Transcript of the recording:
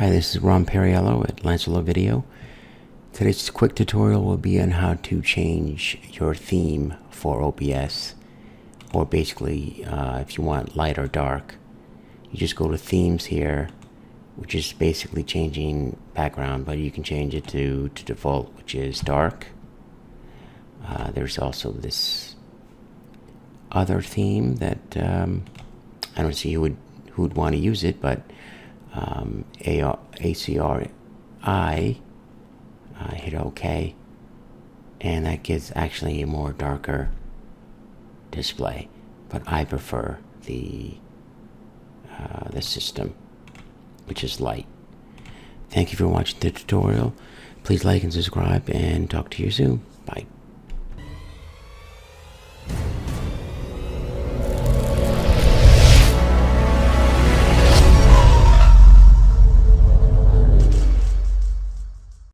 Hi, this is Ron Perriello at Lancelot Video. Today's quick tutorial will be on how to change your theme for OBS, or basically if you want light or dark. You just go to themes here, which is basically changing background, but you can change it to default, which is dark. There's also this other theme that I don't see who would want to use it, but ACRI, hit OK, and that gives actually a more darker display, but I prefer the system, which is light. Thank you for watching the tutorial. Please like and subscribe, and talk to you soon. Bye.